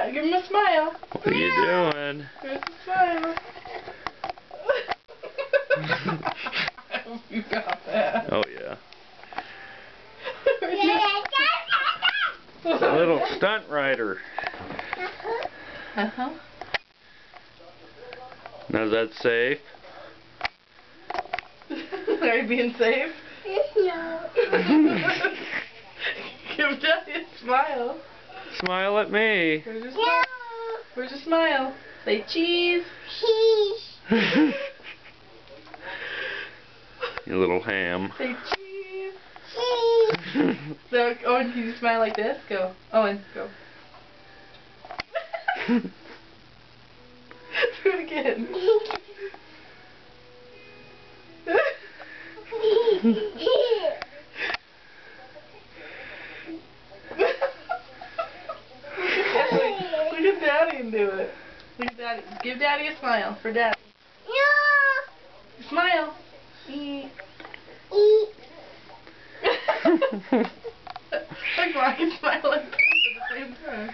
Give him a smile. What are you doing? There's a smile. I hope you got that. Oh yeah. It's a little stunt rider. Uh-huh. Now is that safe? Are you being safe? No. Give Daddy a smile. Smile at me. Where's your smile? Where's your smile? Say cheese. Cheese. You little ham. Say cheese. Cheese. So, Owen, can you smile like this? Go. Owen, go. Do it again. Look at Daddy and do it. Look at Daddy. Give Daddy a smile for Daddy. No. Smile. Eat. Eat. Look, I can smile at the same time.